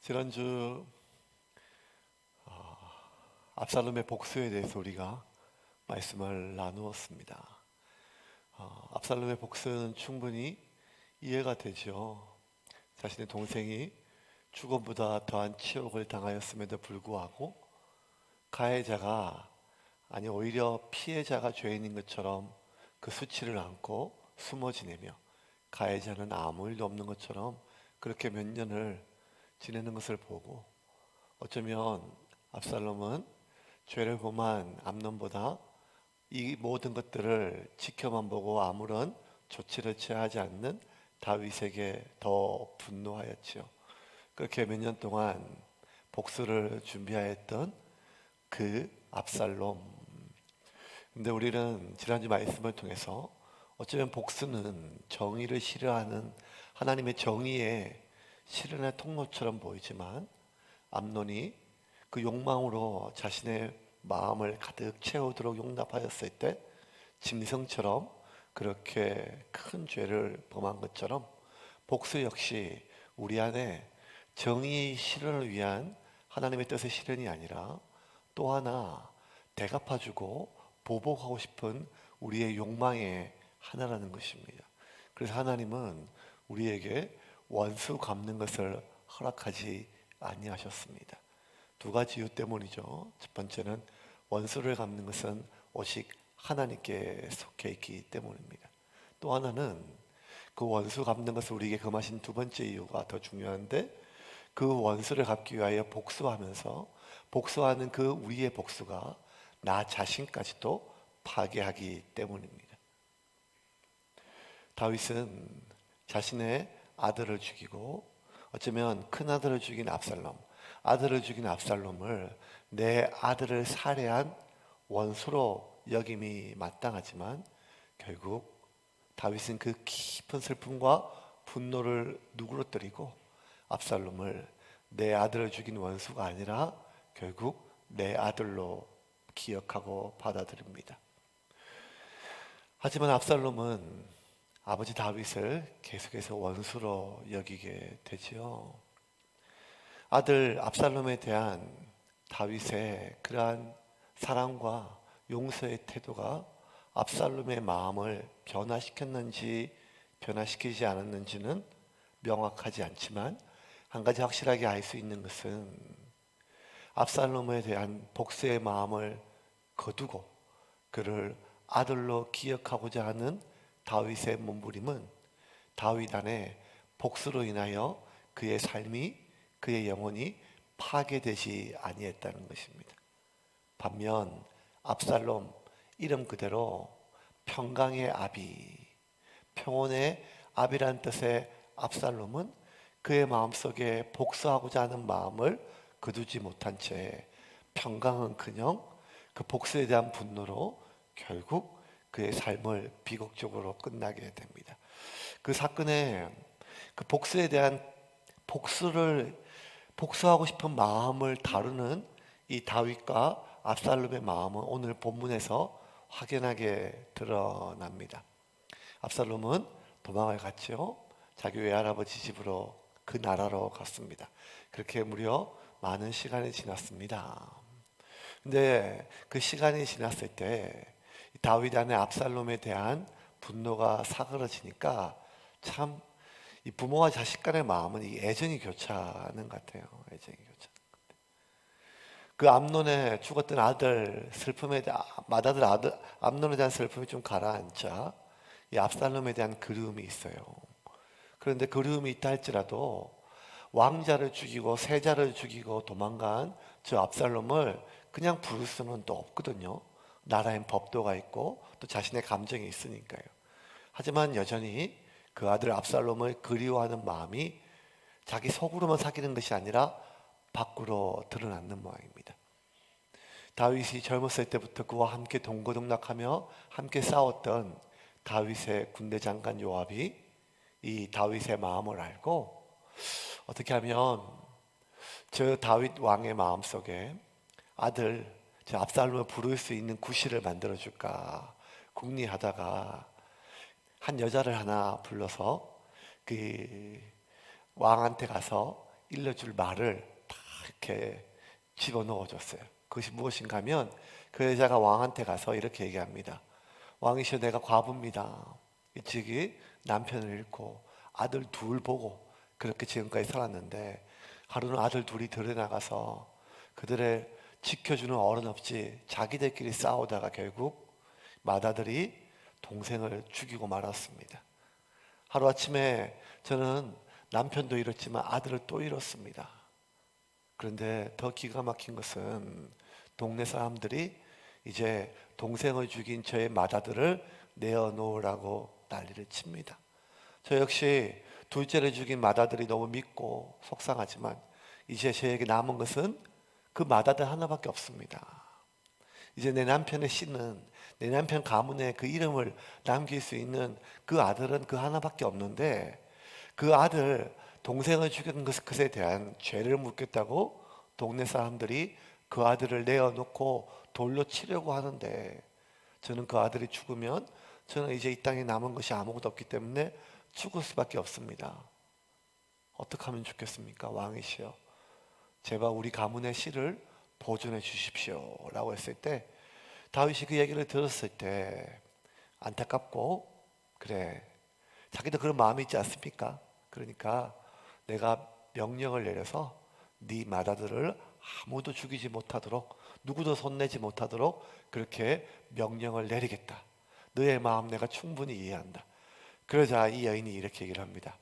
지난주 압살롬의 복수에 대해서 우리가 말씀을 나누었습니다. 압살롬의 복수는 충분히 이해가 되죠. 자신의 동생이 죽음보다 더한 치욕을 당하였음에도 불구하고 가해자가 아니 오히려 피해자가 죄인인 것처럼 그 수치를 안고 숨어 지내며 가해자는 아무 일도 없는 것처럼 그렇게 몇 년을 지내는 것을 보고 어쩌면 압살롬은 죄를 범한 암논보다 이 모든 것들을 지켜만 보고 아무런 조치를 취하지 않는 다윗에게 더 분노하였지요. 그렇게 몇 년 동안 복수를 준비하였던 그 압살롬. 근데 우리는 지난주 말씀을 통해서 어쩌면 복수는 정의를 싫어하는 하나님의 정의의 실현의 통로처럼 보이지만 암논이 그 욕망으로 자신의 마음을 가득 채우도록 용납하였을 때 짐승처럼 그렇게 큰 죄를 범한 것처럼 복수 역시 우리 안에 정의의 실현을 위한 하나님의 뜻의 실현이 아니라 또 하나 대갚아주고 보복하고 싶은 우리의 욕망의 하나라는 것입니다. 그래서 하나님은 우리에게 원수 갚는 것을 허락하지 아니하셨습니다. 두 가지 이유 때문이죠. 첫 번째는 원수를 갚는 것은 오직 하나님께 속해 있기 때문입니다. 또 하나는 그 원수 갚는 것을 우리에게 금하신 두 번째 이유가 더 중요한데 그 원수를 갚기 위하여 복수하면서 복수하는 그 우리의 복수가 나 자신까지도 파괴하기 때문입니다. 다윗은 자신의 아들을 죽이고 어쩌면 큰 아들을 죽인 압살롬, 아들을 죽인 압살롬을 내 아들을 살해한 원수로 여김이 마땅하지만 결국 다윗은 그 깊은 슬픔과 분노를 누그러뜨리고 압살롬을 내 아들을 죽인 원수가 아니라 결국 내 아들로 기억하고 받아들입니다. 하지만 압살롬은 아버지 다윗을 계속해서 원수로 여기게 되지요. 아들 압살롬에 대한 다윗의 그러한 사랑과 용서의 태도가 압살롬의 마음을 변화시켰는지 변화시키지 않았는지는 명확하지 않지만 한 가지 확실하게 알 수 있는 것은 압살롬에 대한 복수의 마음을 거두고 그를 아들로 기억하고자 하는 다윗의 몸부림은 다윗 안에 복수로 인하여 그의 삶이 그의 영혼이 파괴되지 아니했다는 것입니다. 반면 압살롬 이름 그대로 평강의 아비, 평온의 아비란 뜻의 압살롬은 그의 마음속에 복수하고자 하는 마음을 거두지 못한 채 평강은커녕 그 복수에 대한 분노로 결국 그의 삶을 비극적으로 끝나게 됩니다. 그 사건의 그 복수에 대한 복수하고 싶은 마음을 다루는 이 다윗과 압살롬의 마음은 오늘 본문에서 확연하게 드러납니다. 압살롬은 도망을 갔죠. 자기 외할아버지 집으로 그 나라로 갔습니다. 그렇게 무려 많은 시간이 지났습니다. 근데 그 시간이 지났을 때 다윗 안에 압살롬에 대한 분노가 사그러지니까 참 이 부모와 자식 간의 마음은 이 애정이 교차하는 것 같아요. 애정이 교차. 그 암논의 죽었던 아들 슬픔에 대한 맏아들 아들 암논에 대한 슬픔이 좀 가라앉자 이 압살롬에 대한 그리움이 있어요. 그런데 그리움이 있다 할지라도 왕자를 죽이고 세자를 죽이고 도망간 저 압살롬을 그냥 부를 수는 또 없거든요. 나라엔 법도가 있고 또 자신의 감정이 있으니까요. 하지만 여전히 그 아들 압살롬을 그리워하는 마음이 자기 속으로만 사귀는 것이 아니라 밖으로 드러나는 모양입니다. 다윗이 젊었을 때부터 그와 함께 동고동락하며 함께 싸웠던 다윗의 군대 장관 요압이 이 다윗의 마음을 알고 어떻게 하면 저 다윗 왕의 마음속에 아들 저 압살롬을 부를 수 있는 구실을 만들어줄까 궁리하다가 한 여자를 하나 불러서 그 왕한테 가서 일러줄 말을 다 이렇게 집어넣어 줬어요. 그것이 무엇인가 하면 그 여자가 왕한테 가서 이렇게 얘기합니다. 왕이시여, 내가 과부입니다. 일찍이 남편을 잃고 아들 둘 보고 그렇게 지금까지 살았는데 하루는 아들 둘이 들에 나가서 그들의 지켜주는 어른 없이 자기들끼리 싸우다가 결국 맏아들이 동생을 죽이고 말았습니다. 하루아침에 저는 남편도 잃었지만 아들을 또 잃었습니다. 그런데 더 기가 막힌 것은 동네 사람들이 이제 동생을 죽인 저의 맏아들을 내어놓으라고 난리를 칩니다. 저 역시 둘째를 죽인 맏아들이 너무 밉고 속상하지만 이제 저에게 남은 것은 그 맏아들 하나밖에 없습니다. 이제 내 남편의 씨는, 내 남편 가문에 그 이름을 남길 수 있는 그 아들은 그 하나밖에 없는데, 그 아들 동생을 죽인 것에 대한 죄를 묻겠다고 동네 사람들이 그 아들을 내어놓고 돌로 치려고 하는데, 저는 그 아들이 죽으면 저는 이제 이 땅에 남은 것이 아무것도 없기 때문에 죽을 수밖에 없습니다. 어떻게 하면 좋겠습니까? 왕이시여, 제발 우리 가문의 씨를 보존해 주십시오 라고 했을 때, 다윗이 그 얘기를 들었을 때 안타깝고, 그래, 자기도 그런 마음이 있지 않습니까? 그러니까 내가 명령을 내려서 네 맏아들을 아무도 죽이지 못하도록, 누구도 손내지 못하도록 그렇게 명령을 내리겠다. 너의 마음 내가 충분히 이해한다. 그러자 이 여인이 이렇게 얘기를 합니다.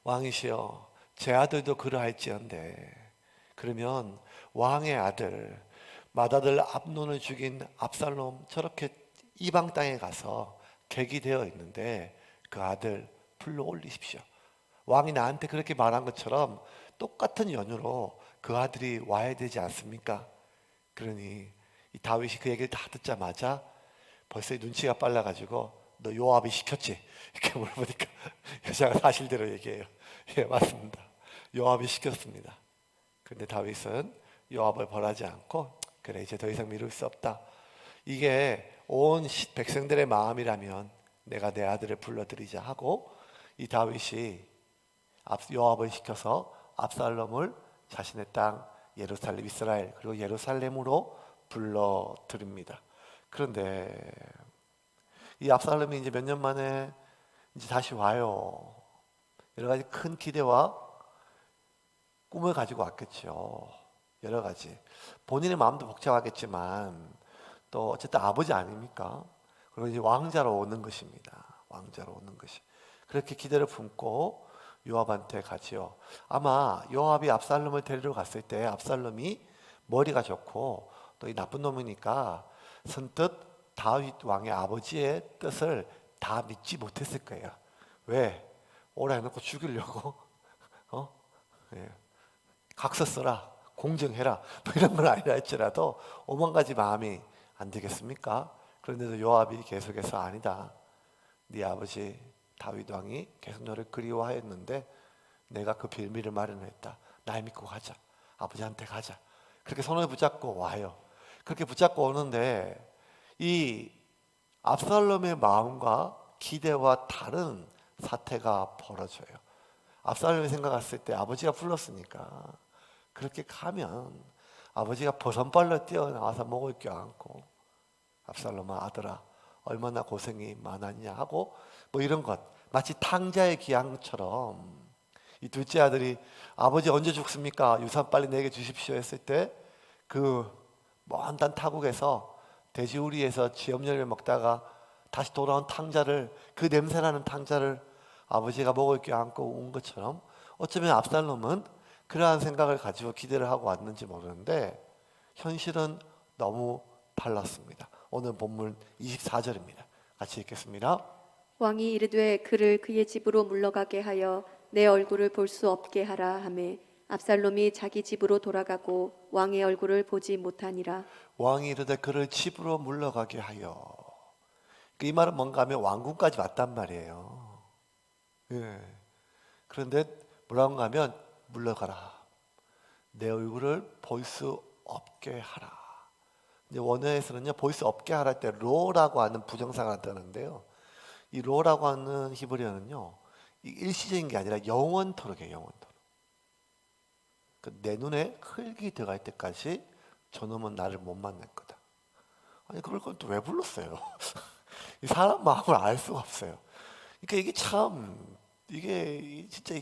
왕이시여, 제 아들도 그러할지언데, 그러면 왕의 아들, 맏아들 압논을 죽인 압살롬 저렇게 이방 땅에 가서 객이 되어 있는데 그 아들 불러 올리십시오. 왕이 나한테 그렇게 말한 것처럼 똑같은 연유로 그 아들이 와야 되지 않습니까? 그러니 이 다윗이 그 얘기를 다 듣자마자 벌써 눈치가 빨라가지고 너 요압이 시켰지? 이렇게 물어보니까 여자가 사실대로 얘기해요. 예, 맞습니다. 요압이 시켰습니다. 그런데 다윗은 요압을 벌하지 않고, 그래, 이제 더 이상 미룰 수 없다. 이게 온 백성들의 마음이라면 내가 내 아들을 불러들이자 하고, 이 다윗이 요압을 시켜서 압살롬을 자신의 땅 예루살렘, 이스라엘, 그리고 예루살렘으로 불러들입니다. 그런데 이 압살롬이 이제 몇 년 만에 이제 다시 와요. 여러 가지 큰 기대와 꿈을 가지고 왔겠죠. 여러 가지. 본인의 마음도 복잡하겠지만 또 어쨌든 아버지 아닙니까? 그리고 이제 왕자로 오는 것입니다. 왕자로 오는 것이. 그렇게 기대를 품고 요압한테 가지요. 아마 요압이 압살롬을 데리러 갔을 때 압살롬이 머리가 좋고 또 이 나쁜 놈이니까 선뜻 다윗 왕의 아버지의 뜻을 다 믿지 못했을 거예요. 왜? 오라 해놓고 죽이려고 예. 각서 써라, 공정해라, 뭐 이런 건 아니라 할지라도 오만 가지 마음이 안 되겠습니까? 그런데도 요압이 계속해서 아니다. 네 아버지 다윗 왕이 계속 너를 그리워하였는데 내가 그 빌미를 마련했다. 날 믿고 가자. 아버지한테 가자. 그렇게 손을 붙잡고 와요. 그렇게 붙잡고 오는데 이 압살롬의 마음과 기대와 다른 사태가 벌어져요. 압살롬이 생각했을 때 아버지가 불렀으니까 그렇게 가면 아버지가 버선발로 뛰어나와서 목을 껴안고 압살롬아, 아들아, 얼마나 고생이 많았냐 하고 뭐 이런 것, 마치 탕자의 귀향처럼 이 둘째 아들이 아버지 언제 죽습니까? 유산 빨리 내게 주십시오 했을 때 그 먼 단 타국에서 돼지우리에서 지엄열매 먹다가 다시 돌아온 탕자를, 그 냄새나는 탕자를 아버지가 목을 껴안고 온 것처럼 어쩌면 압살롬은 그러한 생각을 가지고 기대를 하고 왔는지 모르는데 현실은 너무 달랐습니다. 오늘 본문 24절입니다. 같이 읽겠습니다. 왕이 이르되 그를 그의 집으로 물러가게 하여 내 얼굴을 볼 수 없게 하라 하매 압살롬이 자기 집으로 돌아가고 왕의 얼굴을 보지 못하니라. 왕이 이르되 그를 집으로 물러가게 하여. 이 말은 뭔가 하면 왕궁까지 왔단 말이에요. 예. 그런데 뭐라고 하면 물러가라. 내 얼굴을 볼 수 없게 하라. 이제 원어에서는요, 볼 수 없게 하라 할 때 로라고 하는 부정사가 나타나는데요. 이 로라고 하는 히브리어는요, 일시적인 게 아니라 영원토록이에요. 영원토록. 내 눈에 흙이 들어갈 때까지 저놈은 나를 못 만날 거다. 아니 그걸 또 왜 불렀어요? 이 사람 마음을 알 수가 없어요. 그러니까 이게 참 이게 진짜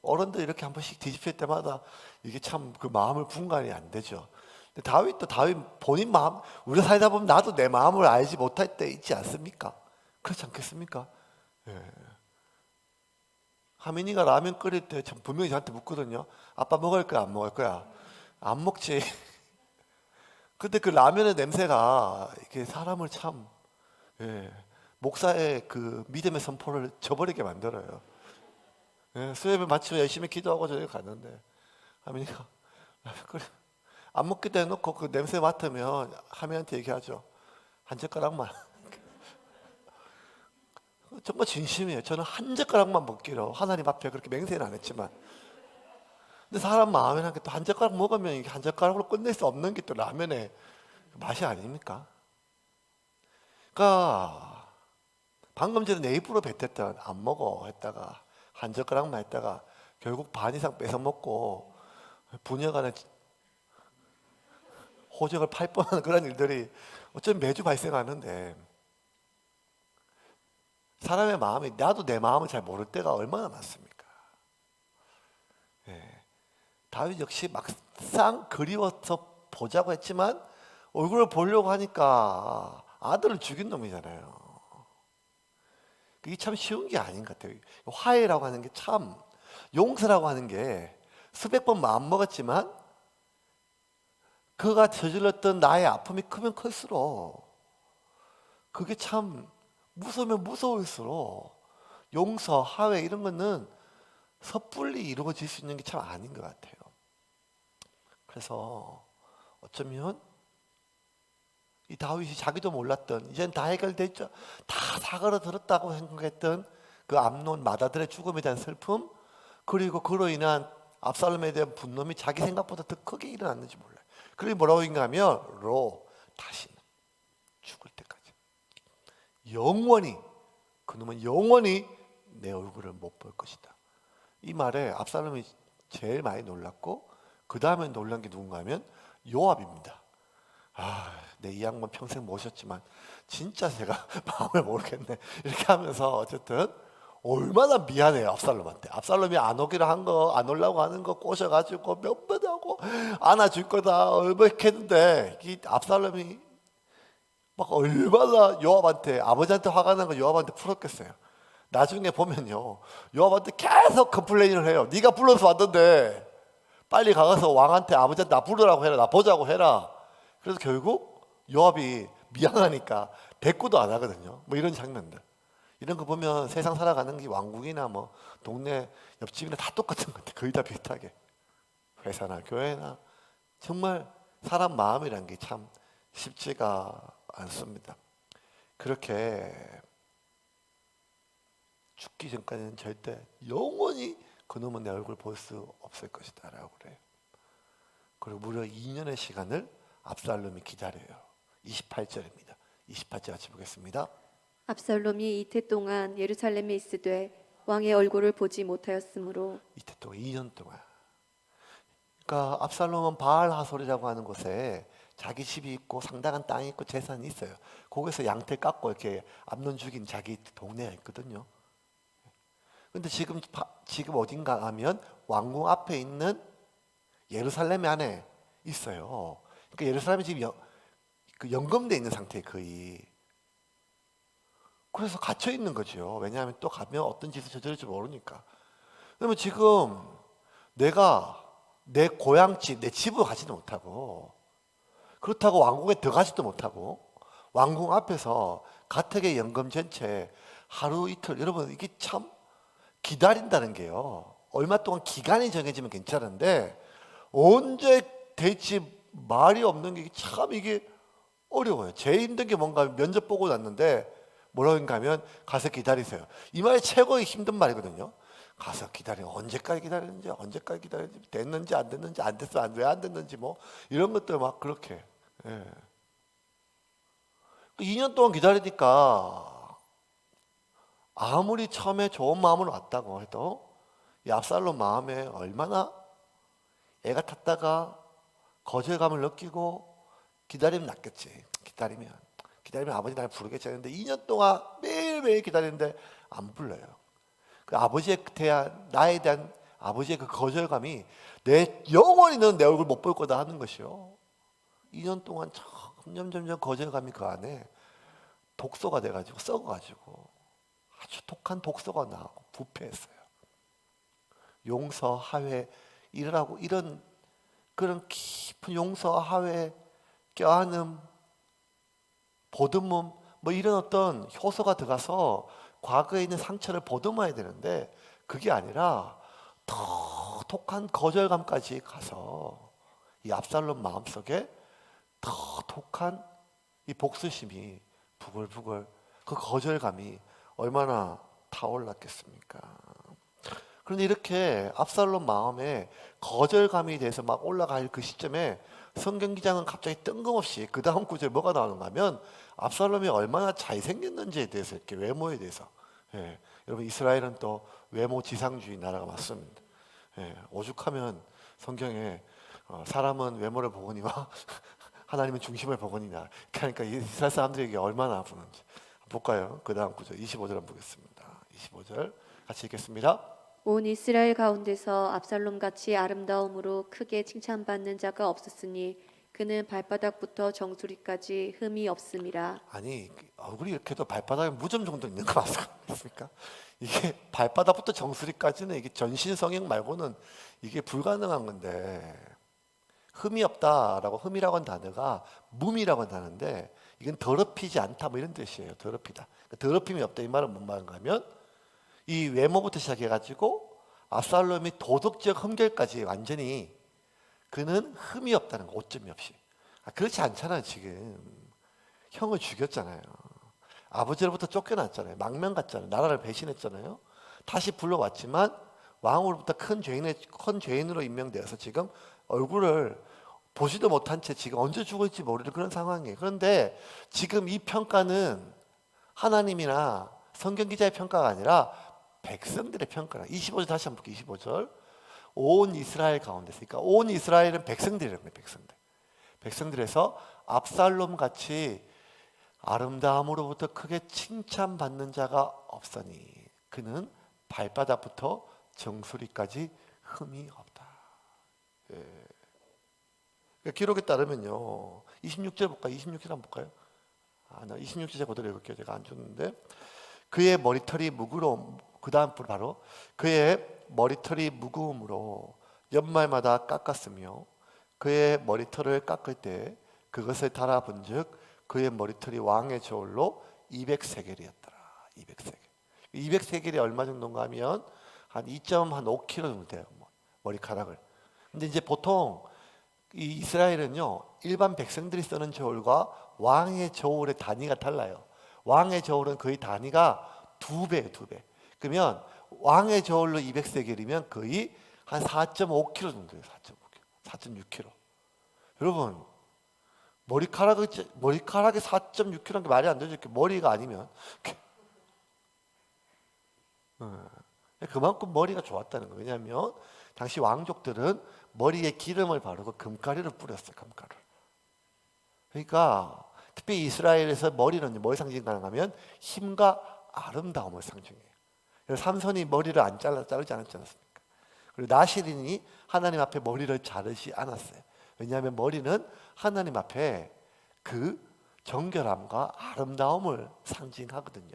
어른들 이렇게 한 번씩 뒤집힐 때마다 이게 참 그 마음을 분간이 안 되죠. 근데 다윗 본인 마음, 우리가 살다 보면 나도 내 마음을 알지 못할 때 있지 않습니까? 그렇지 않겠습니까? 예. 하민이가 라면 끓일 때 분명히 저한테 묻거든요. 아빠 먹을 거야, 안 먹을 거야? 안 먹지. 근데 그 라면의 냄새가 이게 사람을 참, 예, 목사의 그 믿음의 선포를 저버리게 만들어요. 예, 수협에 마치고 열심히 기도하고 저녁에 갔는데 하민이가 라면 끓여 안 먹기도 해놓고 그 냄새 맡으면 하민한테 얘기하죠. 한 젓가락만. 정말 진심이에요. 저는 한 젓가락만 먹기로 하나님 앞에 그렇게 맹세는 안 했지만, 근데 사람 마음이란 게 또 한 젓가락 먹으면 이게 한 젓가락으로 끝낼 수 없는 게 또 라면의 맛이 아닙니까? 그러니까 방금 전에 내 입으로 뱉었던 안 먹어 했다가 한 젓가락만 했다가 결국 반 이상 뺏어 먹고 분여간에 호적을 팔 뻔한 그런 일들이 어쩌면 매주 발생하는데, 사람의 마음이 나도 내 마음을 잘 모를 때가 얼마나 많습니까? 예. 다윗 역시 막상 그리워서 보자고 했지만 얼굴을 보려고 하니까 아들을 죽인 놈이잖아요. 그게 참 쉬운 게 아닌 것 같아요. 화해라고 하는 게 참, 용서라고 하는 게 수백 번 마음 먹었지만 그가 저질렀던 나의 아픔이 크면 클수록 그게 참 무서우면 무서울수록 용서, 화해 이런 거는 섣불리 이루어질 수 있는 게 참 아닌 것 같아요. 그래서 어쩌면 이 다윗이 자기도 몰랐던, 이젠 다 해결됐죠, 다 사과를 들었다고 생각했던 그 암논 맏아들의 죽음에 대한 슬픔, 그리고 그로 인한 압살롬에 대한 분노이 자기 생각보다 더 크게 일어났는지 몰라요. 그리고 뭐라고 인가하면 다시는 죽을 때까지 영원히, 그놈은 영원히 내 얼굴을 못 볼 것이다. 이 말에 압살롬이 제일 많이 놀랐고, 그 다음에 놀란 게 누군가 하면 요압입니다. 내 이 양반 평생 모셨지만 진짜 제가 마음을 모르겠네 이렇게 하면서 어쨌든 얼마나 미안해요 압살롬한테. 압살롬이 안 오기로 한 거, 안 오려고 하는 거 꼬셔가지고 몇 번 하고 안아줄 거다 얼버했는데, 이 압살롬이 막 얼마나 요압한테, 아버지한테 화가 난 거 요압한테 풀었겠어요. 나중에 보면요, 요압한테 계속 컴플레인을 해요. 네가 불러서 왔는데 빨리 가서 왕한테, 아버지한테 나 부르라고 해라, 나 보자고 해라. 그래서 결국 요압이 미안하니까 대꾸도 안 하거든요. 뭐 이런 장면들, 이런 거 보면 세상 살아가는 게 왕국이나 뭐 동네 옆집이나 다 똑같은 것 같아. 거의 다 비슷하게. 회사나 교회나 정말 사람 마음이란 게 참 쉽지가 않습니다. 그렇게 죽기 전까지는 절대 영원히 그놈은 내 얼굴 볼 수 없을 것이다 라고 그래요. 그리고 무려 2년의 시간을 압살롬이 기다려요. 28절입니다. 28절 같이 보겠습니다. 압살롬이 이태 동안 예루살렘에 있으되 왕의 얼굴을 보지 못하였으므로. 이때 또 2년 동안. 그러니까 압살롬은 바알 하솔이라고 하는 곳에 자기 집이 있고 상당한 땅이 있고 재산이 있어요. 거기서 양떼 깎고 이렇게 암논 죽인 자기 동네가 있거든요. 근데 지금 어딘가 하면 왕궁 앞에 있는 예루살렘 안에 있어요. 그러니까 예루살렘이 지금 연금돼 있는 상태에 거의. 그래서 갇혀 있는 거죠. 왜냐하면 또 가면 어떤 짓을 저지를지 모르니까. 그러면 지금 내가 내 고향집, 내 집으로 가지도 못하고, 그렇다고 왕궁에 들어가지도 못하고, 왕궁 앞에서 가택에 연금된 채 하루 이틀, 여러분 이게 참 기다린다는 게요, 얼마 동안 기간이 정해지면 괜찮은데 언제 될지 말이 없는 게 참 이게 어려워요. 제일 힘든 게 뭔가 하면 면접 보고 났는데 뭐라고 하면 가서 기다리세요. 이 말이 최고의 힘든 말이거든요. 가서 기다려. 언제까지 기다리는지 됐는지 안 됐는지, 안 됐어 왜 안 됐는지, 뭐 이런 것들 막 그렇게. 예. 2년 동안 기다리니까 아무리 처음에 좋은 마음으로 왔다고 해도 이 압살롬 마음에 얼마나 애가 탔다가 거절감을 느끼고 기다리면 낫겠지. 기다리면 아버지 날 부르겠지 했는데 2년 동안 매일매일 기다리는데 안 불러요. 그 아버지의 나에 대한 아버지의 그 거절감이 내 영원히 너는 내 얼굴 못 볼 거다 하는 것이요. 2년 동안 점점 거절감이 그 안에 독소가 돼가지고 썩어가지고 아주 독한 독소가 나고 부패했어요. 용서, 화해 이러라고 이런 그런 깊은 용서, 화해, 껴안음, 보듬음 뭐 이런 어떤 효소가 들어가서 과거에 있는 상처를 보듬어야 되는데 그게 아니라 더 독한 거절감까지 가서 이 압살롬 마음속에 더 독한 이 복수심이 부글부글 그 거절감이 얼마나 타올랐겠습니까? 그런데 이렇게 압살롬 마음에 거절감이 돼서 막 올라갈 그 시점에 성경 기자는 갑자기 뜬금없이 그 다음 구절에 뭐가 나오는가 하면 압살롬이 얼마나 잘생겼는지에 대해서 이렇게 외모에 대해서 예, 여러분 이스라엘은 또 외모 지상주의 나라가 맞습니다. 예, 오죽하면 성경에 사람은 외모를 보거니와 하나님은 중심을 보거니나 그러니까 이스라엘 사람들에게 얼마나 아프는지 볼까요? 그 다음 구절 25절 한번 보겠습니다. 25절 같이 읽겠습니다. 온 이스라엘 가운데서 압살롬 같이 아름다움으로 크게 칭찬받는 자가 없었으니 그는 발바닥부터 정수리까지 흠이 없음이라. 아니 얼굴이 이렇게 해도 발바닥에 무좀 정도 있는 거 맞습니까? 이게 발바닥부터 정수리까지는 이게 전신 성형 말고는 이게 불가능한 건데 흠이 없다라고 흠이라고 하는 단어가 뭄이라고 하는 단어인데 이건 더럽히지 않다 뭐 이런 뜻이에요. 더럽히다. 더럽힘이 없다 이 말은 뭔 말인가 하면 이 외모부터 시작해가지고 압살롬이 도덕적 흠결까지 완전히 그는 흠이 없다는 거 오점이 없이 그렇지 않잖아요. 지금 형을 죽였잖아요. 아버지로부터 쫓겨났잖아요. 망명 갔잖아요. 나라를 배신했잖아요. 다시 불러왔지만 왕으로부터 큰 죄인으로 임명되어서 지금 얼굴을 보지도 못한 채 지금 언제 죽을지 모르는 그런 상황이에요. 그런데 지금 이 평가는 하나님이나 성경 기자의 평가가 아니라 백성들의 평가라. 25절 다시 한번 볼게요. 25절. 온 이스라엘 가운데서. 그러니까 온 이스라엘은 백성들이라는 거예요. 백성들. 백성들에서 압살롬 같이 아름다움으로부터 크게 칭찬받는 자가 없으니 그는 발바닥부터 정수리까지 흠이 없다. 예. 그러니까 기록에 따르면요. 26절 볼까요? 26절 한번 볼까요? 나 26절 그대로 읽을게요. 제가 안 줬는데 그의 머리털이 무거움 그 다음 바로 그의 머리털이 무거움으로 연말마다 깎았으며 그의 머리털을 깎을 때 그것을 달아본즉 그의 머리털이 왕의 저울로 200세겔이었더라. 200세겔. 200세겔이 얼마 정도인가 하면 한 2.5kg 정도 돼요. 머리카락을. 근데 이제 보통 이 이스라엘은요 일반 백성들이 쓰는 저울과 왕의 저울의 단위가 달라요. 왕의 저울은 거의 단위가 2배예요. 2배. 그러면 왕의 저울로 200세겔이면 거의 한 4.5kg 정도예요. 4.5kg. 4.6kg. 여러분 머리카락에 4.6kg라는 게 말이 안 되죠. 머리가 아니면 그만큼 머리가 좋았다는 거예요. 왜냐하면 당시 왕족들은 머리에 기름을 바르고 금가루를 뿌렸어요. 금가루. 그러니까 특히 이스라엘에서 머리는 뭘 상징하냐면 힘과 아름다움을 상징해요. 그래서 삼손이 머리를 안 자르지 않았습니까? 그리고 나시린이 하나님 앞에 머리를 자르지 않았어요. 왜냐하면 머리는 하나님 앞에 그 정결함과 아름다움을 상징하거든요.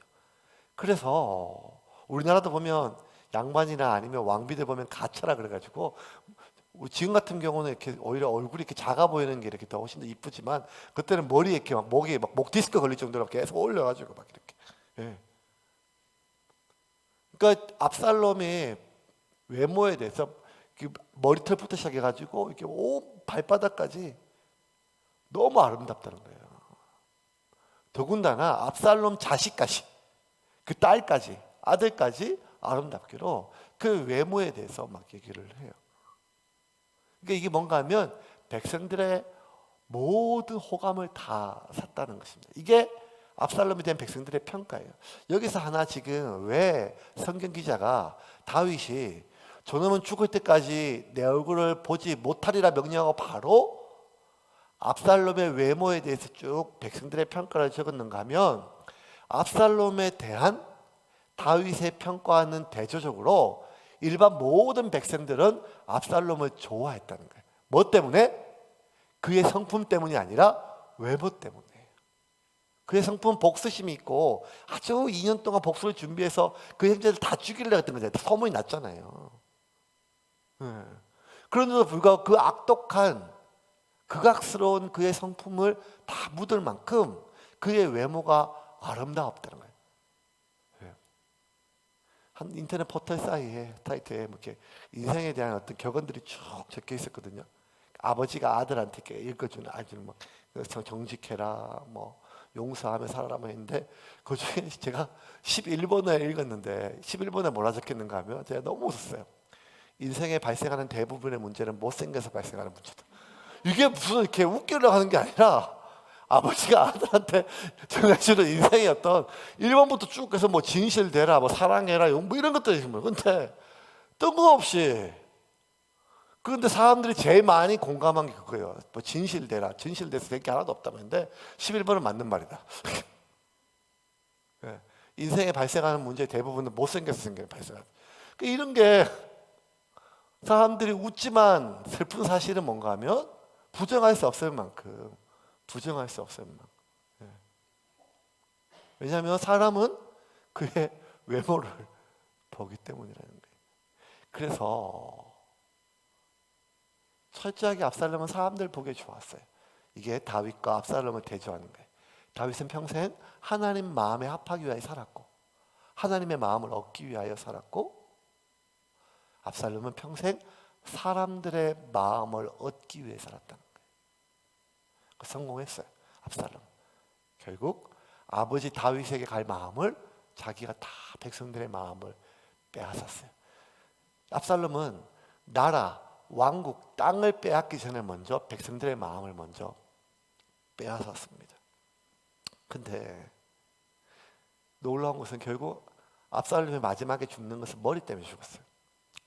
그래서 우리나라도 보면 양반이나 아니면 왕비들 보면 가차라 그래가지고 지금 같은 경우는 이렇게 오히려 얼굴이 이렇게 작아 보이는 게 이렇게 더 훨씬 더 이쁘지만 그때는 머리에 이렇게 막 목에 막 목 디스크 걸릴 정도로 계속 올려가지고 막 이렇게. 예. 그러니까 압살롬의 외모에 대해서 머리털부터 시작해가지고 이렇게 온 발바닥까지 너무 아름답다는 거예요. 더군다나 압살롬 자식까지, 그 딸까지, 아들까지 아름답기로 그 외모에 대해서 막 얘기를 해요. 그러니까 이게 뭔가 하면 백성들의 모든 호감을 다 샀다는 것입니다. 이게 압살롬에 대한 백성들의 평가예요. 여기서 하나 지금 왜 성경 기자가 다윗이 저놈은 죽을 때까지 내 얼굴을 보지 못하리라 명령하고 바로 압살롬의 외모에 대해서 쭉 백성들의 평가를 적었는가 하면 압살롬에 대한 다윗의 평가는 대조적으로 일반 모든 백성들은 압살롬을 좋아했다는 거예요. 뭐 때문에? 그의 성품 때문이 아니라 외모 때문에. 그의 성품은 복수심이 있고 아주 2년 동안 복수를 준비해서 그 형제들 다 죽이려고 했던 거잖아요. 소문이 났잖아요. 그런데도 불구하고 그 악독한 극악스러운 그의 성품을 다 묻을 만큼 그의 외모가 아름다웠다는 거예요. 한 인터넷 포털 사이트에 이렇게 인생에 대한 어떤 격언들이 쭉 적혀 있었거든요. 아버지가 아들한테 읽어주는 아주는 막 정직해라, 뭐 용서하며 살아라 했는데 그 중에 제가 11번을 읽었는데 11번에 뭐라 적혔는가 하면 제가 너무 웃었어요. 인생에 발생하는 대부분의 문제는 못생겨서 발생하는 문제다. 이게 무슨 이렇게 웃기려고 하는 게 아니라 아버지가 아들한테 정해주는 인생의 어떤 1번부터 쭉 해서 뭐 진실되라, 뭐 사랑해라, 뭐 이런 것들이 있습니다. 근데 뜬금없이 그런데 사람들이 제일 많이 공감한 게 그거예요. 뭐 진실되라, 진실돼서 될 게 하나도 없다는데 11번은 맞는 말이다. 인생에 발생하는 문제의 대부분은 못생겨서 발생하는. 이런 게 사람들이 웃지만 슬픈 사실은 뭔가 하면 부정할 수 없을 만큼 부정할 수 없을 만큼. 왜냐하면 사람은 그의 외모를 보기 때문이라는 거예요. 그래서 철저하게 압살롬은 사람들 보기에 좋았어요. 이게 다윗과 압살롬을 대조하는 거예요. 다윗은 평생 하나님 마음에 합하기 위하여 살았고 하나님의 마음을 얻기 위하여 살았고 압살롬은 평생 사람들의 마음을 얻기 위해 살았다는 거예요. 성공했어요. 압살롬. 결국 아버지 다윗에게 갈 마음을 자기가 다 백성들의 마음을 빼앗았어요. 압살롬은 나라, 왕국, 땅을 빼앗기 전에 먼저 백성들의 마음을 먼저 빼앗았습니다. 근데 놀라운 것은 결국 압살롬이 마지막에 죽는 것은 머리 때문에 죽었어요.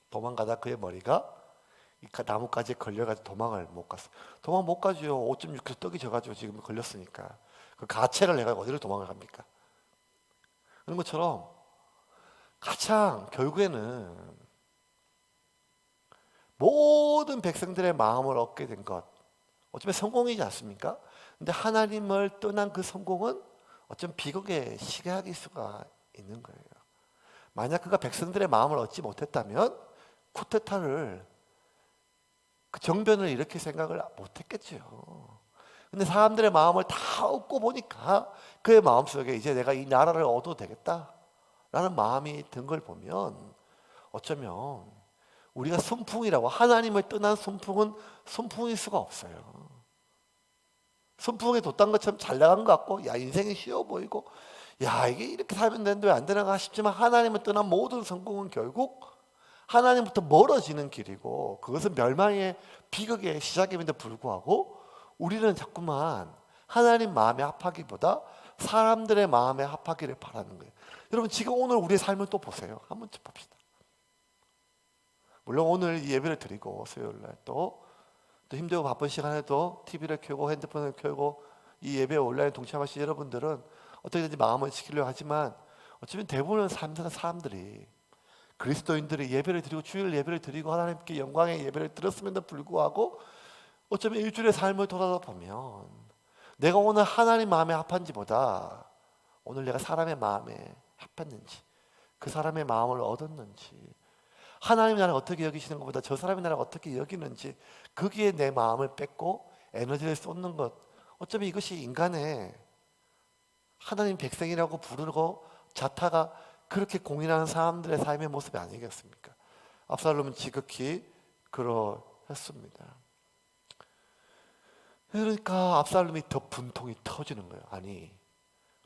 도망가다 그의 머리가 이 나뭇가지에 걸려가지고 도망을 못 갔어요. 도망 못 가죠. 5.6km 떡이 져가지고 지금 걸렸으니까. 그 가책을 내가 어디를 도망을 갑니까? 그런 것처럼 가장 결국에는 모든 백성들의 마음을 얻게 된 것, 어쩌면 성공이지 않습니까? 근데 하나님을 떠난 그 성공은 어쩜 비극의 시작일 수가 있는 거예요. 만약 그가 백성들의 마음을 얻지 못했다면 쿠데타를 그 정변을 이렇게 생각을 못했겠죠. 근데 사람들의 마음을 다 얻고 보니까 그의 마음속에 이제 내가 이 나라를 얻어도 되겠다라는 마음이 든 걸 보면 어쩌면 우리가 순풍이라고 하나님을 떠난 순풍은 순풍일 수가 없어요. 순풍에 돛단 것처럼 잘 나간 것 같고 야 인생이 쉬워 보이고 야 이게 이렇게 살면 되는데 왜 안 되나 싶지만 하나님을 떠난 모든 성공은 결국 하나님부터 멀어지는 길이고 그것은 멸망의 비극의 시작임에도 불구하고 우리는 자꾸만 하나님 마음에 합하기보다 사람들의 마음에 합하기를 바라는 거예요. 여러분 지금 오늘 우리의 삶을 또 보세요. 한번 봅시다. 물론 오늘 이 예배를 드리고 수요일날 또 힘들고 바쁜 시간에도 TV를 켜고 핸드폰을 켜고 이 예배에 온라인 동참하신 여러분들은 어떻게든지 마음을 지키려고 하지만 어쩌면 대부분의 사람들이 그리스도인들이 예배를 드리고 주일 예배를 드리고 하나님께 영광의 예배를 드렸음에도 불구하고 어쩌면 일주일의 삶을 돌아다 보면 내가 오늘 하나님 마음에 합한지보다 오늘 내가 사람의 마음에 합했는지 그 사람의 마음을 얻었는지 하나님 나를 어떻게 여기시는 것보다 저 사람이 나를 어떻게 여기는지 거기에 내 마음을 뺏고 에너지를 쏟는 것 어쩌면 이것이 인간의 하나님 백성이라고 부르고 자타가 그렇게 공인하는 사람들의 삶의 모습이 아니겠습니까? 압살롬은 지극히 그러했습니다. 그러니까 압살롬이 더 분통이 터지는 거예요. 아니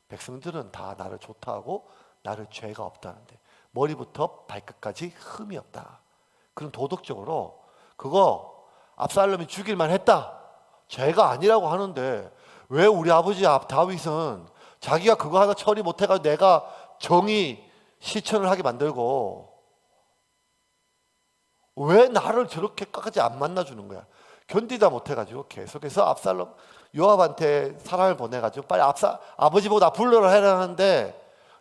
백성들은 다 나를 좋다 하고 나를 죄가 없다는데 머리부터 발끝까지 흠이 없다. 그럼 도덕적으로 그거 압살롬이 죽일만 했다. 죄가 아니라고 하는데 왜 우리 아버지 다윗은 자기가 그거 하나 처리 못해가지고 내가 정의 실천을 하게 만들고 왜 나를 저렇게까지 안 만나주는 거야? 견디다 못해가지고 계속해서 압살롬 요압한테 사람을 보내가지고 빨리 아버지 보고 나 불러라 해라 하는데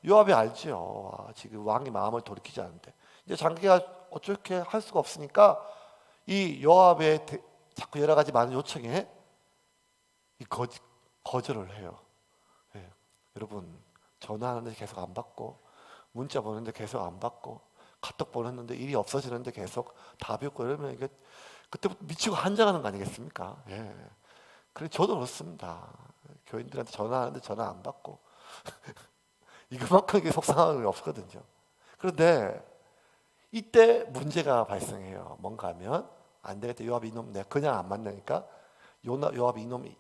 요압이 알지요. 지금 왕이 마음을 돌이키지 않는데 이제 장기가 어떻게 할 수가 없으니까 이 요압의 자꾸 여러 가지 많은 요청에 거절을 해요. 예. 여러분 전화하는데 계속 안 받고 문자 보내는데 계속 안 받고 카톡 보냈는데 일이 없어지는데 계속 답이 없고 이러면 이게 그때부터 미치고 한장하는 거 아니겠습니까? 예. 그래 저도 그렇습니다. 교인들한테 전화하는데 전화 안 받고 이거만큼 이게 속상한 게 없거든요. 그런데 이때 문제가 발생해요. 뭔가 하면 안 되겠다. 요압이 이놈 내가 그냥 안 만나니까 요압이 이놈이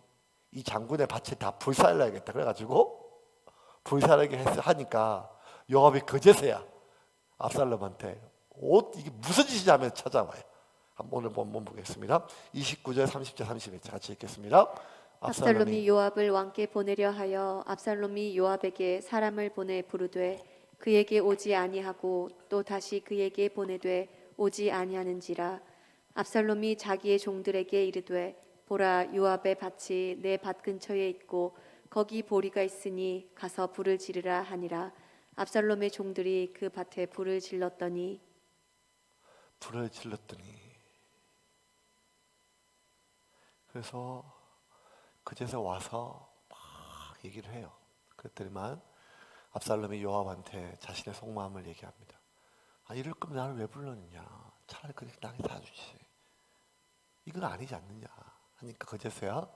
이 장군의 밭에 다 불살라야겠다. 그래가지고 불살하게 하니까 요압이 그제서야 압살롬한테 이게 무슨 짓이냐 하면서 찾아와요. 오늘 본문 보겠습니다. 29절 30절 31절 같이 읽겠습니다. 압살롬이 요압을 왕께 보내려 하여 압살롬이 요압에게 사람을 보내 부르되 그에게 오지 아니하고 또 다시 그에게 보내되 오지 아니하는지라. 압살롬이 자기의 종들에게 이르되 보라, 요압의 밭이 내 밭 근처에 있고 거기 보리가 있으니 가서 불을 지르라 하니라. 압살롬의 종들이 그 밭에 불을 질렀더니 그래서 그제서 와서 막 얘기를 해요. 그랬더니만 압살롬이 요압한테 자신의 속마음을 얘기합니다. 이럴 거면 나를 왜 불렀느냐? 차라리 그렇게 나게 사주지. 이건 아니지 않느냐? 하니까 그제서야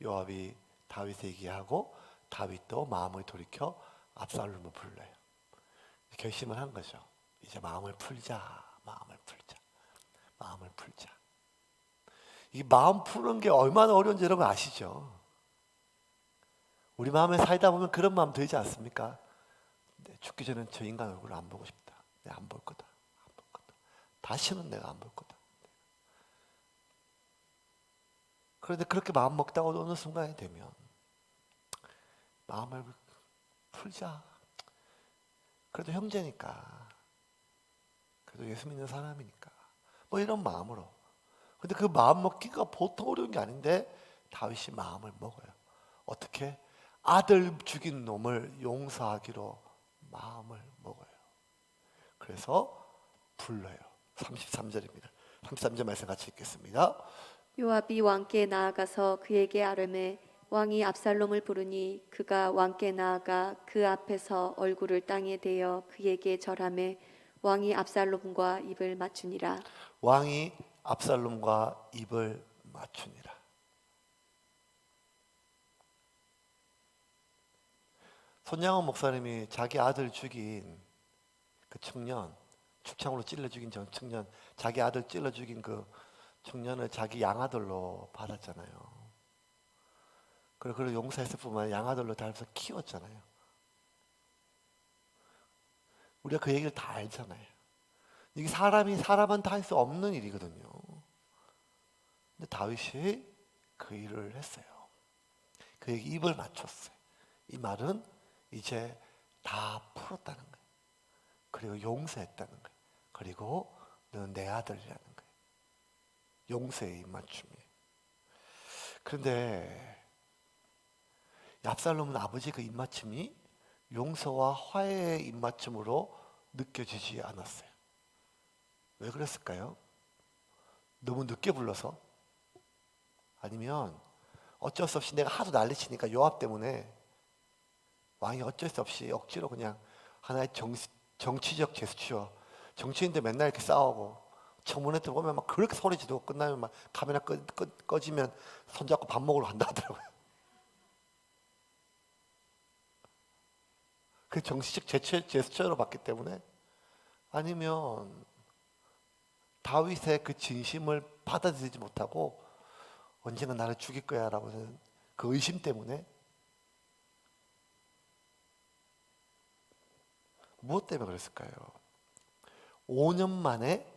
요압이 다윗에 얘기하고 다윗도 마음을 돌이켜 압살롬을 불러요. 결심을 한 거죠. 이제 마음을 풀자. 이 마음 푸는 게 얼마나 어려운지 여러분 아시죠? 우리 마음에 살다 보면 그런 마음 들지 않습니까? 죽기 전에 저 인간 얼굴을 안 보고 싶다. 내가 안 볼 거다. 다시는 내가 안 볼 거다. 그런데 그렇게 마음 먹다가 어느 순간이 되면 마음을 풀자. 그래도 형제니까. 그래도 예수 믿는 사람이니까. 뭐 이런 마음으로. 근데 그 마음 먹기가 보통 어려운 게 아닌데 다윗이 마음을 먹어요. 어떻게? 아들 죽인 놈을 용서하기로 마음을 먹어요. 그래서 불러요. 33절입니다. 33절 말씀 같이 읽겠습니다. 요압이 왕께 나아가서 그에게 아뢰매 왕이 압살롬을 부르니 그가 왕께 나아가 그 앞에서 얼굴을 땅에 대어 그에게 절하매 왕이 압살롬과 입을 맞추니라. 왕이 압살롬과 입을 맞추니라. 손양원 목사님이 자기 아들 죽인 그 청년, 축창으로 찔러 죽인 전 청년, 자기 아들 찔러 죽인 그 청년을 자기 양아들로 받았잖아요. 그리고 용서했을 뿐만 아니라 양아들로 달아서 키웠잖아요. 우리가 그 얘기를 다 알잖아요. 이게 사람한테 할 수 없는 일이거든요. 근데 다윗이 그 일을 했어요. 그에게 입을 맞췄어요. 이 말은 이제 다 풀었다는 거예요. 그리고 용서했다는 거예요. 그리고 너는 내 아들이라는 거예요. 용서의 입맞춤이에요. 그런데 압살롬은 아버지 그 입맞춤이 용서와 화해의 입맞춤으로 느껴지지 않았어요. 왜 그랬을까요? 너무 늦게 불러서? 아니면 어쩔 수 없이 내가 하도 난리치니까 요압 때문에 왕이 어쩔 수 없이 억지로 그냥 하나의 정치적 제스처, 정치인들 맨날 이렇게 싸우고 청문회 때 보면 막 그렇게 소리 지르고 끝나면 막 카메라 꺼지면 손잡고 밥 먹으러 간다 하더라고요. 그 정치적 제스처로 봤기 때문에. 아니면 다윗의 그 진심을 받아들이지 못하고 언젠가 나를 죽일 거야 라고 하는 그 의심 때문에. 무엇 때문에 그랬을까요? 5년 만에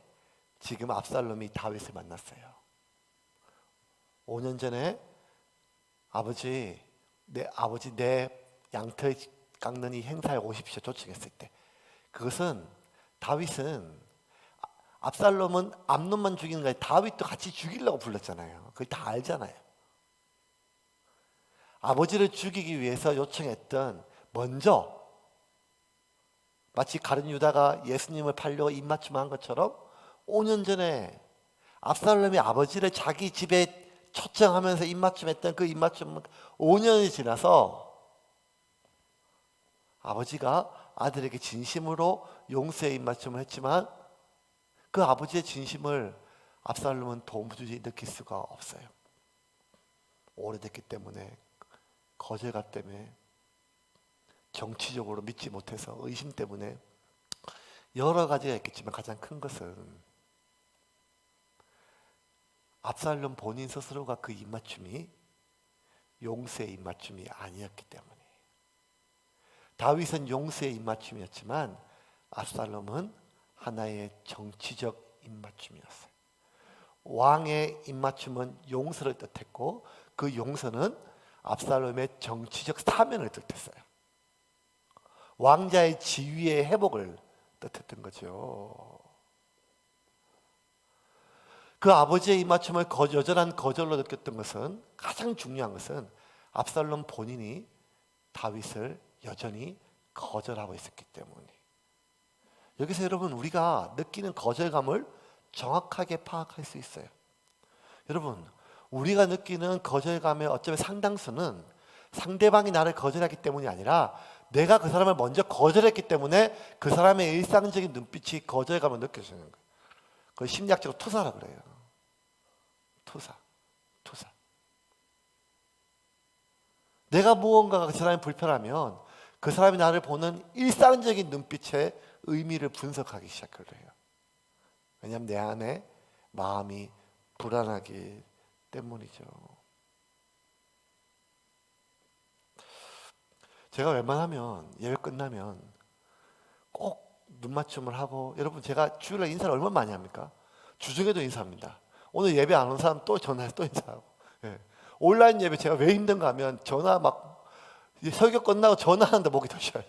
지금 압살롬이 다윗을 만났어요. 5년 전에 아버지 내 양털 깎는 이 행사에 오십시오 초청했을 때, 그것은 다윗은 압살롬은 암논만 죽이는 게 아니라 다윗도 같이 죽이려고 불렀잖아요. 그걸 다 알잖아요. 아버지를 죽이기 위해서 요청했던 먼저 마치 가룟 유다가 예수님을 팔려고 입맞춤한 것처럼 5년 전에 압살롬이 아버지를 자기 집에 초청하면서 입맞춤했던 그 입맞춤은 5년이 지나서 아버지가 아들에게 진심으로 용서의 입맞춤을 했지만 그 아버지의 진심을 압살롬은 도무지 느낄 수가 없어요. 오래됐기 때문에, 거절감 때문에, 정치적으로 믿지 못해서, 의심 때문에 여러 가지가 있겠지만 가장 큰 것은 압살롬 본인 스스로가 그 입맞춤이 용서의 입맞춤이 아니었기 때문에. 다윗은 용서의 입맞춤이었지만 압살롬은 하나의 정치적 입맞춤이었어요. 왕의 입맞춤은 용서를 뜻했고 그 용서는 압살롬의 정치적 사면을 뜻했어요. 왕자의 지위의 회복을 뜻했던 거죠. 그 아버지의 입맞춤을 여전한 거절로 느꼈던 것은, 가장 중요한 것은 압살롬 본인이 다윗을 여전히 거절하고 있었기 때문에. 여기서 여러분, 우리가 느끼는 거절감을 정확하게 파악할 수 있어요. 여러분, 우리가 느끼는 거절감의 어쩌면 상당수는 상대방이 나를 거절하기 때문이 아니라 내가 그 사람을 먼저 거절했기 때문에 그 사람의 일상적인 눈빛이 거절감을 느껴지는 거예요. 그걸 심리학적으로 투사라 그래요. 투사. 내가 무언가가 그 사람이 불편하면 그 사람이 나를 보는 일상적인 눈빛의 의미를 분석하기 시작을 해요. 왜냐하면 내 안에 마음이 불안하기 때문이죠. 제가 웬만하면 예배 끝나면 꼭 눈맞춤을 하고, 여러분 제가 주일날 인사를 얼마나 많이 합니까? 주중에도 인사합니다. 오늘 예배 안 온 사람 또 전화해서 또 인사하고. 예. 온라인 예배 제가 왜 힘든가 하면 전화 막 설교 끝나고 전화하는데 목이 터져요.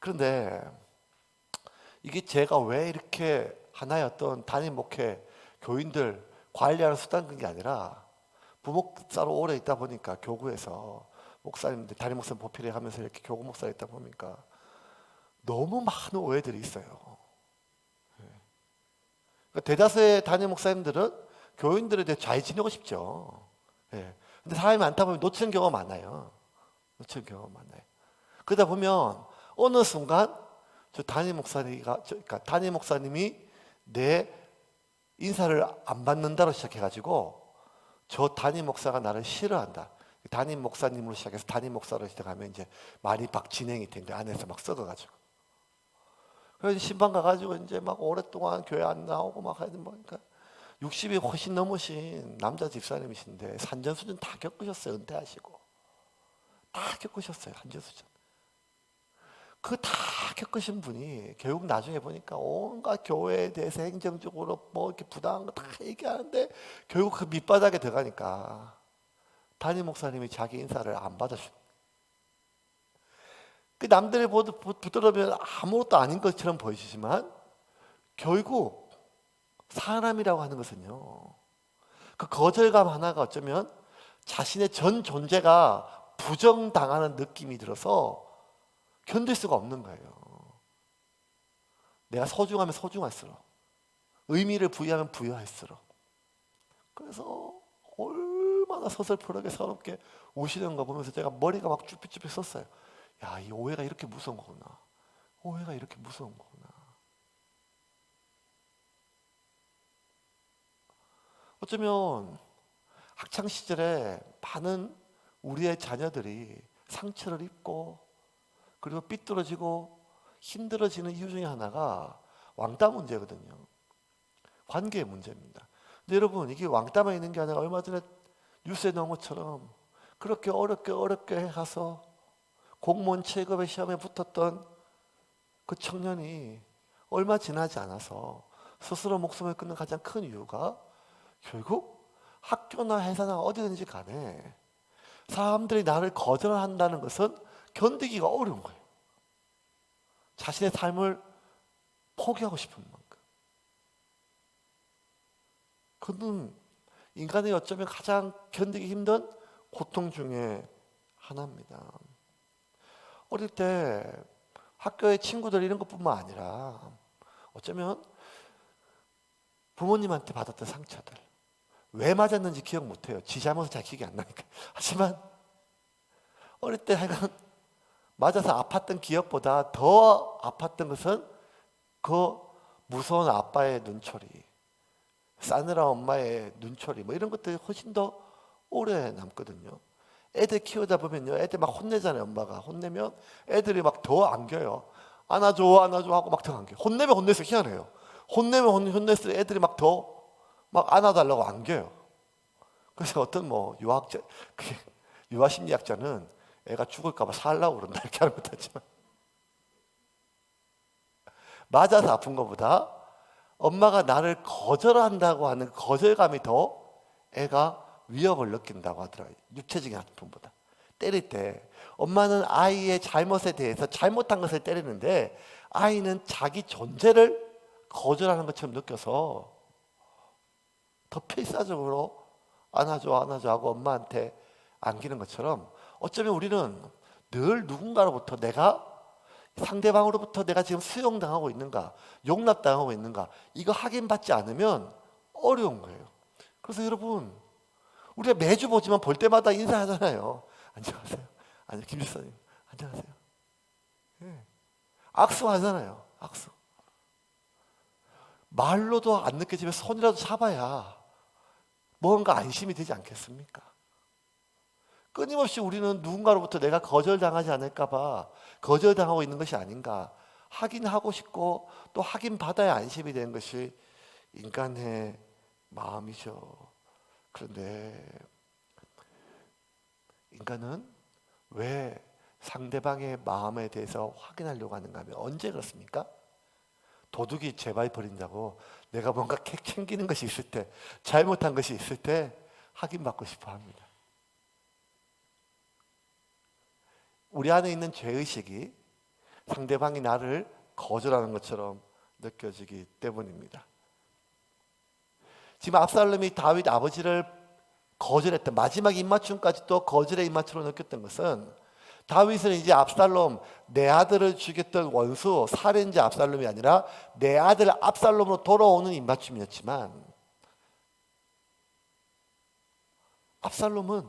그런데 이게 제가 왜 이렇게 하나의 어떤 담임 목회 교인들 관리하는 수단 게 아니라 부목사로 오래 있다 보니까 교구에서 목사님들 담임 목사님 보필해 하면서 이렇게 교구 목사로 있다 보니까 너무 많은 오해들이 있어요. 그러니까 대다수의 담임 목사님들은 교인들에 대해 잘 지내고 싶죠. 근데 사람이 많다 보면 놓치는 경우가 많아요. 그러다 보면 어느 순간 저 그러니까 담임 목사님이 내 인사를 안 받는다로 시작해가지고 저 담임 목사가 나를 싫어한다. 담임 목사님으로 시작해서 담임 목사로 시작하면 이제 말이 막 진행이 된대. 안에서 막 썩어가지고. 그래서 신방 가가지고 이제 막 오랫동안 교회 안 나오고 막 하여튼 뭐니까 60이 훨씬 넘으신 남자 집사님이신데 산전수전 다 겪으셨어요. 은퇴하시고 다 겪으셨어요. 산전수전. 그 다 겪으신 분이 결국 나중에 보니까 온갖 교회에 대해서 행정적으로 뭐 이렇게 부당한 거 다 얘기하는데 결국 그 밑바닥에 들어가니까 담임 목사님이 자기 인사를 안 받아줘. 그 남들이 붙들으면 아무것도 아닌 것처럼 보이시지만 결국 사람이라고 하는 것은요, 그 거절감 하나가 어쩌면 자신의 전 존재가 부정당하는 느낌이 들어서 견딜 수가 없는 거예요. 내가 소중하면 소중할수록, 의미를 부여하면 부여할수록. 그래서 얼마나 서슬프게 서럽게 우시는 거 보면서 제가 머리가 막 쭈삣쭈삣 썼어요. 야, 이 오해가 이렇게 무서운 거구나. 오해가 이렇게 무서운 거구나. 어쩌면 학창시절에 많은 우리의 자녀들이 상처를 입고 그리고 삐뚤어지고 힘들어지는 이유 중에 하나가 왕따 문제거든요. 관계의 문제입니다. 근데 여러분, 이게 왕따만 있는 게 아니라 얼마 전에 뉴스에 나온 것처럼 그렇게 어렵게 가서 공무원 체급의 시험에 붙었던 그 청년이 얼마 지나지 않아서 스스로 목숨을 끊는 가장 큰 이유가 결국 학교나 회사나 어디든지 간에 사람들이 나를 거절한다는 것은 견디기가 어려운 거예요. 자신의 삶을 포기하고 싶은 만큼. 그건 인간이 어쩌면 가장 견디기 힘든 고통 중에 하나입니다. 어릴 때 학교의 친구들 이런 것뿐만 아니라 어쩌면 부모님한테 받았던 상처들, 왜 맞았는지 기억 못해요. 지 잘못은 잘 기억이 안 나니까. 하지만 어릴 때 하여간 맞아서 아팠던 기억보다 더 아팠던 것은 그 무서운 아빠의 눈초리, 싸늘한 엄마의 눈초리, 뭐 이런 것들이 훨씬 더 오래 남거든요. 애들 키우다 보면요, 애들 막 혼내잖아요. 엄마가 혼내면 애들이 막 더 안겨요. 안아줘 안아줘 하고 막 더 안겨. 혼내면 혼내서 희한해요. 혼내면 혼내서 애들이 막 더 막 안아달라고 안겨요. 그래서 어떤 뭐 유학자, 유아심리학자는 애가 죽을까봐 살라고 그런다 이렇게 하는 것도 하지만, 맞아서 아픈 것보다 엄마가 나를 거절한다고 하는 거절감이 더 애가 위협을 느낀다고 하더라고요. 육체적인 아픔보다. 때릴 때 엄마는 아이의 잘못에 대해서 잘못한 것을 때리는데 아이는 자기 존재를 거절하는 것처럼 느껴서 더 필사적으로 안아줘 안아줘 하고 엄마한테 안기는 것처럼, 어쩌면 우리는 늘 누군가로부터 내가 상대방으로부터 내가 지금 수용당하고 있는가, 용납당하고 있는가, 이거 확인받지 않으면 어려운 거예요. 그래서 여러분, 우리가 매주 보지만 볼 때마다 인사하잖아요. 안녕하세요. 아니, 김 집사님 안녕하세요. 네. 악수하잖아요. 악수. 말로도 안 느껴지면 손이라도 잡아야 뭔가 안심이 되지 않겠습니까? 끊임없이 우리는 누군가로부터 내가 거절당하지 않을까 봐 거절당하고 있는 것이 아닌가 확인하고 싶고, 또 확인받아야 안심이 되는 것이 인간의 마음이죠. 그런데 인간은 왜 상대방의 마음에 대해서 확인하려고 하는가 하면, 언제 그렇습니까? 도둑이 제발 버린다고 내가 뭔가 챙기는 것이 있을 때, 잘못한 것이 있을 때 확인받고 싶어 합니다. 우리 안에 있는 죄의식이 상대방이 나를 거절하는 것처럼 느껴지기 때문입니다. 지금 압살롬이 다윗 아버지를 거절했던, 마지막 입맞춤까지도 거절의 입맞춤으로 느꼈던 것은, 다윗은 이제 압살롬, 내 아들을 죽였던 원수 살인자 압살롬이 아니라 내 아들 압살롬으로 돌아오는 입맞춤이었지만, 압살롬은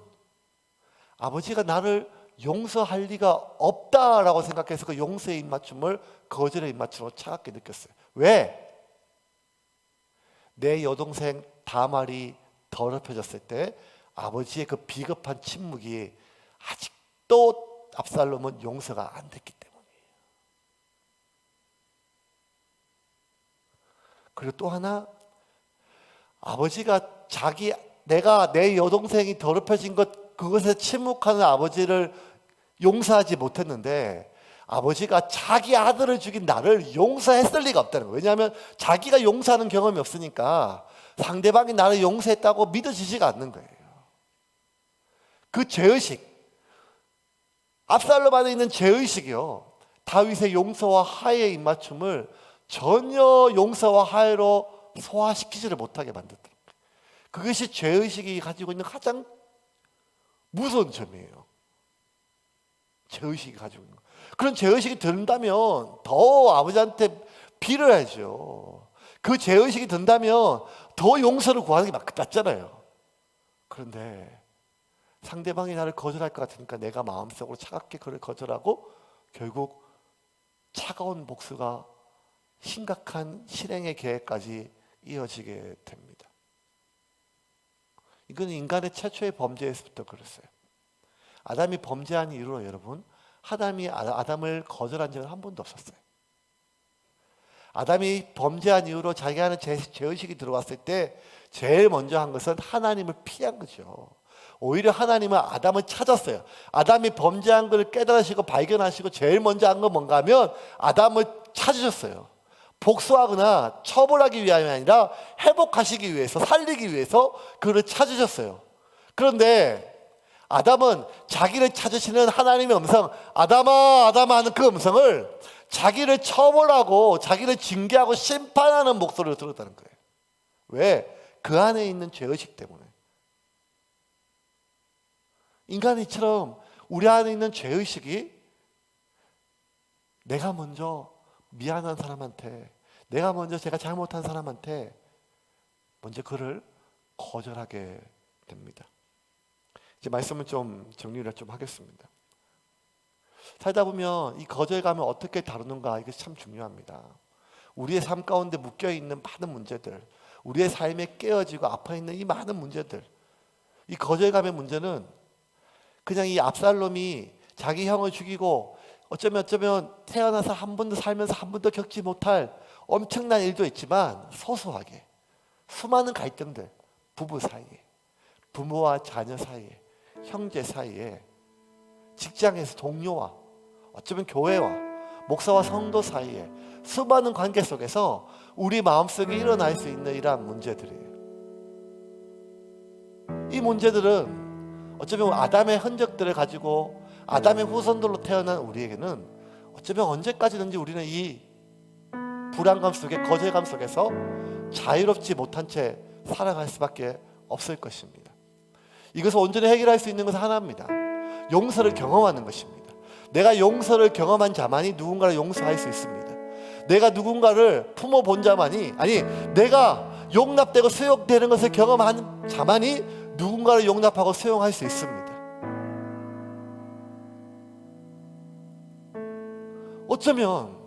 아버지가 나를 용서할 리가 없다라고 생각해서 그 용서의 입맞춤을 거절의 입맞춤으로 차갑게 느꼈어요. 왜? 내 여동생 다말이 더럽혀졌을 때 아버지의 그 비겁한 침묵이 아직도 압살롬은 용서가 안 됐기 때문이에요. 그리고 또 하나, 아버지가 내가 내 여동생이 더럽혀진 그것에 침묵하는 아버지를 용서하지 못했는데, 아버지가 자기 아들을 죽인 나를 용서했을 리가 없다는 거예요. 왜냐하면 자기가 용서하는 경험이 없으니까 상대방이 나를 용서했다고 믿어지지가 않는 거예요. 그 죄의식, 압살롬 안에 있는 죄의식이요, 다윗의 용서와 화해의 입맞춤을 전혀 용서와 화해로 소화시키지를 못하게 만들더라고요. 그것이 죄의식이 가지고 있는 가장 무서운 점이에요. 죄의식이 가지고 있는 거. 그런 죄의식이 든다면 더 아버지한테 빌어야죠. 그 죄의식이 든다면 더 용서를 구하는 게 맞잖아요. 그런데 상대방이 나를 거절할 것 같으니까 내가 마음속으로 차갑게 그를 거절하고 결국 차가운 복수가 심각한 실행의 계획까지 이어지게 됩니다. 이건 인간의 최초의 범죄에서부터 그랬어요. 아담이 범죄한 이후로 여러분, 하나님이 아담을 거절한 적은 한 번도 없었어요. 아담이 범죄한 이후로 자기가 하는 죄의식이 들어왔을 때 제일 먼저 한 것은 하나님을 피한 거죠. 오히려 하나님은 아담을 찾았어요. 아담이 범죄한 것을 깨달으시고 발견하시고 제일 먼저 한 건 뭔가 하면 아담을 찾으셨어요. 복수하거나 처벌하기 위함이 아니라 회복하시기 위해서, 살리기 위해서 그를 찾으셨어요. 그런데 아담은 자기를 찾으시는 하나님의 음성, 아담아 아담아 하는 그 음성을 자기를 처벌하고 자기를 징계하고 심판하는 목소리를 들었다는 거예요. 왜? 그 안에 있는 죄의식 때문에. 인간이처럼 우리 안에 있는 죄의식이 내가 먼저 미안한 사람한테, 내가 먼저 제가 잘못한 사람한테 먼저 그를 거절하게 됩니다. 이제 말씀을 좀 정리를 좀 하겠습니다. 살다 보면 이 거절감을 어떻게 다루는가, 이게 참 중요합니다. 우리의 삶 가운데 묶여있는 많은 문제들, 우리의 삶에 깨어지고 아파있는 이 많은 문제들, 이 거절감의 문제는 그냥 이 압살롬이 자기 형을 죽이고 어쩌면 태어나서 한 번도 살면서 한 번도 겪지 못할 엄청난 일도 있지만 소소하게 수많은 갈등들, 부부 사이에, 부모와 자녀 사이에, 형제 사이에, 직장에서 동료와, 어쩌면 교회와 목사와 성도 사이에 수많은 관계 속에서 우리 마음속에 일어날 수 있는 이러한 문제들이에요. 이 문제들은 어쩌면 아담의 흔적들을 가지고 아담의 후손들로 태어난 우리에게는 어쩌면 언제까지든지 우리는 이 불안감 속에, 거절감 속에서 자유롭지 못한 채 살아갈 수밖에 없을 것입니다. 이것을 온전히 해결할 수 있는 것은 하나입니다. 용서를 경험하는 것입니다. 내가 용서를 경험한 자만이 누군가를 용서할 수 있습니다. 내가 누군가를 품어본 자만이, 아니 내가 용납되고 수용되는 것을 경험한 자만이 누군가를 용납하고 수용할 수 있습니다. 어쩌면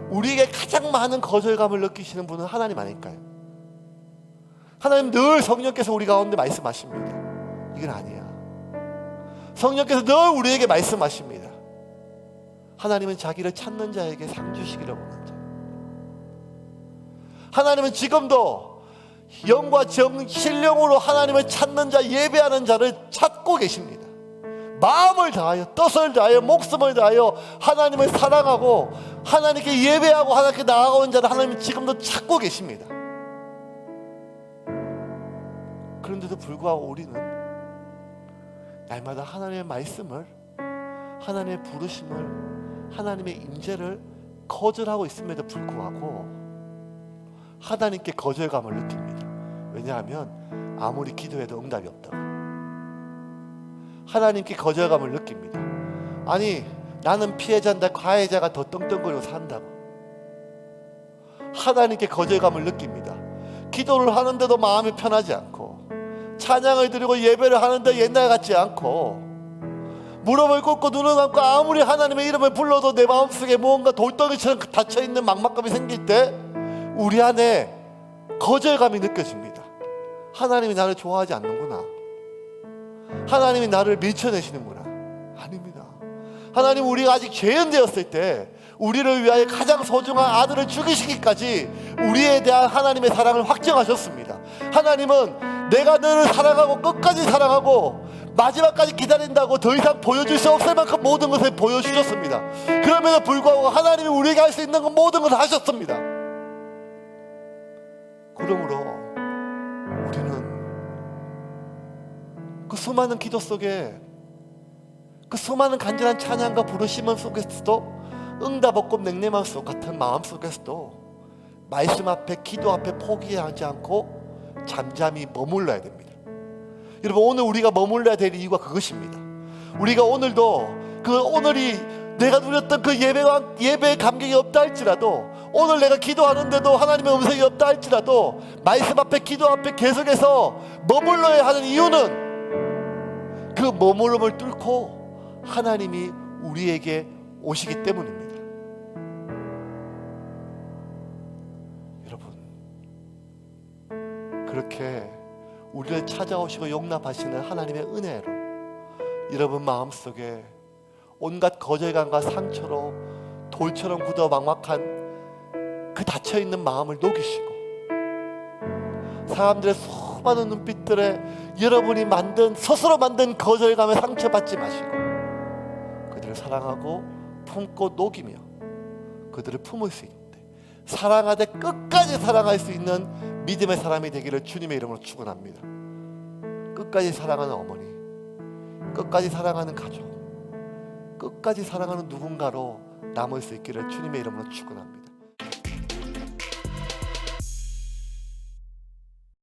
우리에게 가장 많은 거절감을 느끼시는 분은 하나님 아닐까요? 하나님 늘 성령께서 우리 가운데 말씀하십니다. 이건 아니야. 성령께서 늘 우리에게 말씀하십니다. 하나님은 자기를 찾는 자에게 상 주시기를 원하는 자. 하나님은 지금도 영과 신령으로 하나님을 찾는 자, 예배하는 자를 찾고 계십니다. 마음을 다하여, 뜻을 다하여, 목숨을 다하여 하나님을 사랑하고 하나님께 예배하고 하나님께 나아가는 자를 하나님은 지금도 찾고 계십니다. 그런데도 불구하고 우리는 날마다 하나님의 말씀을, 하나님의 부르심을, 하나님의 임재를 거절하고 있음에도 불구하고 하나님께 거절감을 느낍니다. 왜냐하면 아무리 기도해도 응답이 없다고. 하나님께 거절감을 느낍니다. 아니 나는 피해자인데 가해자가 더 떵떵거리고 산다고. 하나님께 거절감을 느낍니다. 기도를 하는데도 마음이 편하지 않고, 찬양을 드리고 예배를 하는데 옛날 같지 않고, 무릎을 꿇고 눈을 감고 아무리 하나님의 이름을 불러도 내 마음속에 무언가 돌덩이처럼 닫혀있는 막막감이 생길 때 우리 안에 거절감이 느껴집니다. 하나님이 나를 좋아하지 않는구나. 하나님이 나를 밀쳐내시는구나. 아닙니다. 하나님, 우리가 아직 죄인 되었을 때 우리를 위하여 가장 소중한 아들을 죽이시기까지 우리에 대한 하나님의 사랑을 확정하셨습니다. 하나님은 내가 너를 사랑하고 끝까지 사랑하고 마지막까지 기다린다고 더 이상 보여줄 수 없을 만큼 모든 것을 보여주셨습니다. 그럼에도 불구하고 하나님이 우리에게 할 수 있는 건 모든 것을 하셨습니다. 그러므로 우리는 그 수많은 기도 속에, 그 수많은 간절한 찬양과 부르심 속에서도, 응답 없고 냉랭한 속 같은 마음 속에서도 말씀 앞에, 기도 앞에 포기하지 않고 잠잠히 머물러야 됩니다. 여러분, 오늘 우리가 머물러야 될 이유가 그것입니다. 우리가 오늘도 오늘이 내가 누렸던 그 예배의 감격이 없다 할지라도, 오늘 내가 기도하는데도 하나님의 음성이 없다 할지라도 말씀 앞에, 기도 앞에 계속해서 머물러야 하는 이유는 그 머무름을 뚫고 하나님이 우리에게 오시기 때문입니다. 여러분, 그렇게 우리를 찾아오시고 용납하시는 하나님의 은혜로 여러분 마음속에 온갖 거절감과 상처로 돌처럼 굳어 막막한 그 닫혀있는 마음을 녹이시고, 사람들의 수많은 눈빛들에 여러분이 스스로 만든 거절감에 상처받지 마시고 그들을 사랑하고 품고 녹이며 그들을 품을 수 있는데, 사랑하되 끝까지 사랑할 수 있는 믿음의 사람이 되기를 주님의 이름으로 축원합니다. 끝까지 사랑하는 어머니, 끝까지 사랑하는 가족, 끝까지 사랑하는 누군가로 남을 수 있기를 주님의 이름으로 축원합니다.